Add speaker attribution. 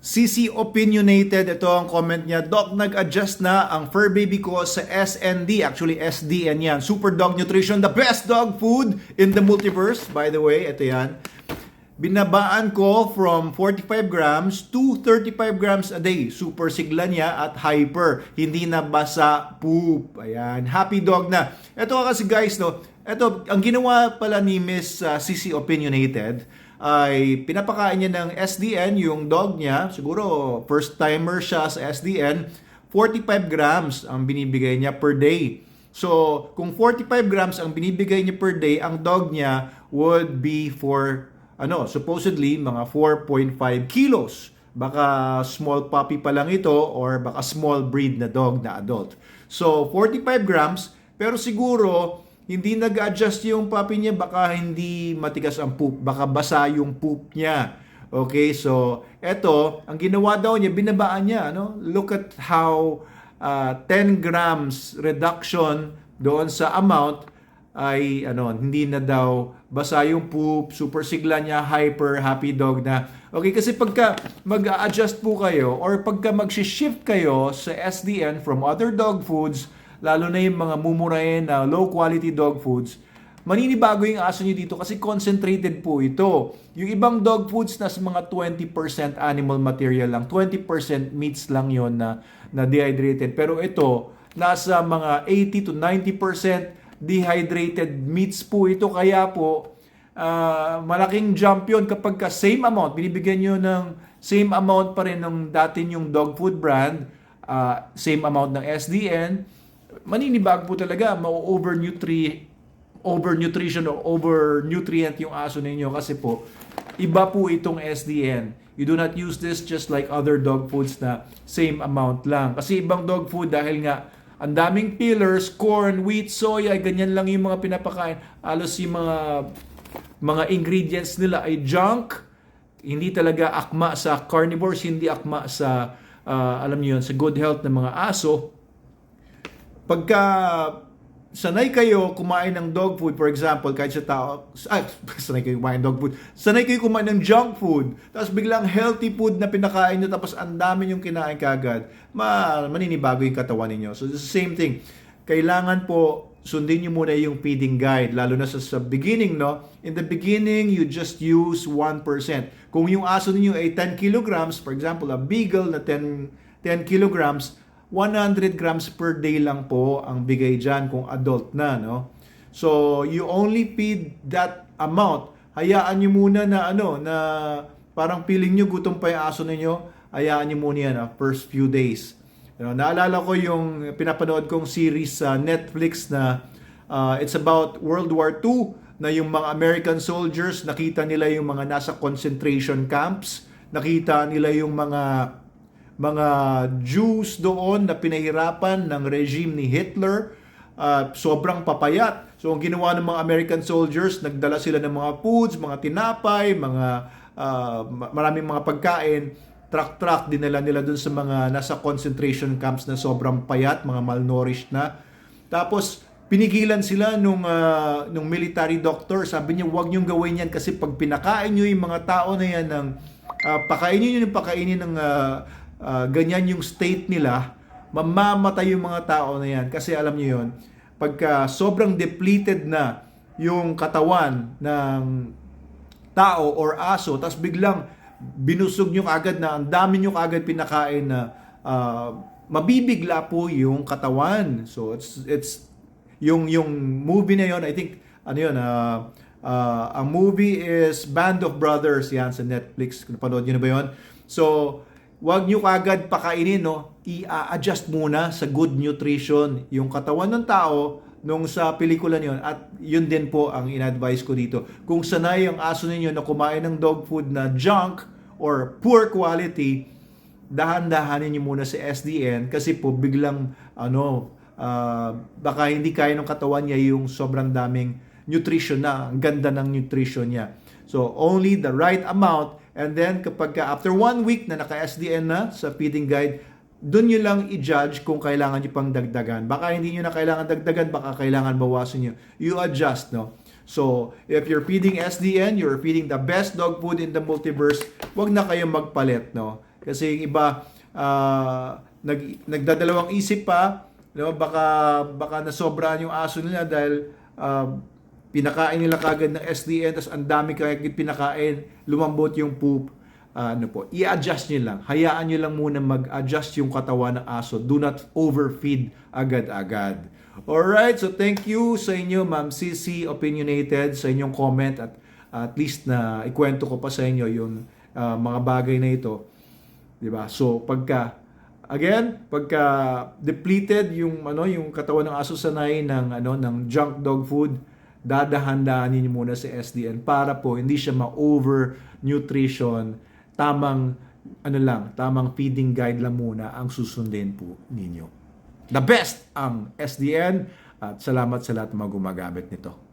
Speaker 1: CC Opinionated, ito ang comment niya. Doc, nag-adjust na ang fur baby ko sa SND. Actually, SDN yan. Super Dog Nutrition, the best dog food in the multiverse. By the way, ito yan. Binabaan ko from 45 grams to 35 grams a day. Super sigla niya at hyper. Hindi na basa poop. Ayan. Happy dog na. Ito kasi guys, no. Ito, ang ginawa pala ni Miss CC Opinionated ay pinapakain niya ng SDN yung dog niya. Siguro first timer siya sa SDN. 45 grams ang binibigay niya per day. So, kung 45 grams ang binibigay niya per day, ang dog niya would be for supposedly mga 4.5 kilos. Baka small puppy pa lang ito or baka small breed na dog na adult. So, 45 grams, pero siguro hindi nag-adjust yung puppy niya, baka hindi matigas ang poop, baka basa yung poop niya. Okay, so eto, ang ginawa daw niya, binabaan niya, Look at how 10 grams reduction doon sa amount ay hindi na daw basa yung poop, super sigla niya, hyper, happy dog na. Okay, kasi pagka mag-adjust po kayo or pagka mag-shift kayo sa SDN from other dog foods, lalo na yung mga mumurahin na low quality dog foods, maninibago yung aso nyo dito kasi concentrated po ito. Yung ibang dog foods nasa mga 20% animal material lang, 20% meats lang yon na dehydrated. Pero ito, nasa mga 80 to 90% dehydrated meats po ito. Kaya po, malaking jump yun kapag ka same amount, binibigyan nyo ng same amount pa rin ng dati yung dog food brand, same amount ng SDN, maninibag po talaga, overnutrition o overnutrient yung aso ninyo kasi po, iba po itong SDN. You do not use this just like other dog foods na same amount lang. Kasi ibang dog food dahil nga ang daming fillers, corn, wheat, soya, ganyan lang yung mga pinapakain. Alos yung mga ingredients nila ay junk. Hindi talaga akma sa carnivores, hindi akma sa, alam niyo yun, sa good health ng mga aso. Pagka sanay kayo kumain ng dog food, for example, kahit sa tao, sanay kayo kumain ng dog food, sanay kayo kumain ng junk food, tapos biglang healthy food na pinakain nyo, tapos ang dami yung kinain kagad, maninibago yung katawan ninyo. So, it's the same thing. Kailangan po, sundin nyo muna yung feeding guide, lalo na sa beginning, no? In the beginning, you just use 1%. Kung yung aso ninyo ay 10 kilograms, for example, a beagle na 10 kilograms, 100 grams per day lang po ang bigay dyan kung adult na, no? So, you only feed that amount. Hayaan nyo muna na na parang feeling nyo gutom pa yung aso ninyo, hayaan nyo muna yan, first few days. Naalala ko yung pinapanood kong series sa Netflix na it's about World War II, na yung mga American soldiers, nakita nila yung mga nasa concentration camps, nakita nila yung mga Jews doon na pinahirapan ng regime ni Hitler, sobrang papayat. So ang ginawa ng mga American soldiers, nagdala sila ng mga foods, mga tinapay, maraming mga pagkain, truck dinala nila doon sa mga nasa concentration camps na sobrang payat, mga malnourished na. Tapos pinigilan sila nung military doctor, sabi niya, huwag niyong gawin yan kasi pag pinakain niyo yung mga tao na yan ng pakainin ng ganyan yung state nila, mamamatay yung mga tao na yan. Kasi alam niyo yun, pagka sobrang depleted na yung katawan ng tao or aso, tapos biglang binusog nyo agad na ang dami nyo agad pinakain na mabibigla po yung katawan. So it's yung movie na yon, I think ang movie is Band of Brothers, yan sa Netflix. Napanood nyo na ba yon? So wag nyo kagad pakainin, i-adjust muna sa good nutrition yung katawan ng tao nung sa pelikula niyon. At yun din po ang in-advise ko dito. Kung sanay ang aso ninyo na kumain ng dog food na junk or poor quality, dahan-dahanin nyo muna sa SDN kasi po biglang baka hindi kaya ng katawan niya yung sobrang daming nutrition na, ang ganda ng nutrition niya. So only the right amount. And then kapag after 1 week na naka-SDN na sa feeding guide, doon nyo lang i-judge kung kailangan nyo pang dagdagan. Baka hindi nyo na kailangan dagdagan, baka kailangan bawasan nyo. You adjust, no? So, if you're feeding SDN, you're feeding the best dog food in the multiverse, wag na kayong magpalit, no? Kasi yung iba, nagdadalawang isip pa, no? Baka nasobrahan yung aso nila dahil pinakain nila kagad ng SDN, tapos ang dami kagad pinakain, lumambot yung poop. I-adjust nyo lang. Hayaan nyo lang muna mag-adjust yung katawan ng aso. Do not overfeed agad-agad. Alright, so thank you sa inyo, Ma'am Sissy Opinionated, sa inyong comment at least na ikwento ko pa sa inyo yung mga bagay na ito. 'Di ba? So pagka depleted yung yung katawan ng aso sanay ng junk dog food, dadahan-dahanin niyo muna sa SDN para po hindi siya ma-over nutrition. Tamang feeding guide lang muna ang susundin po ninyo. The best ang SDN at salamat sa lahat ng mga gumagamit nito.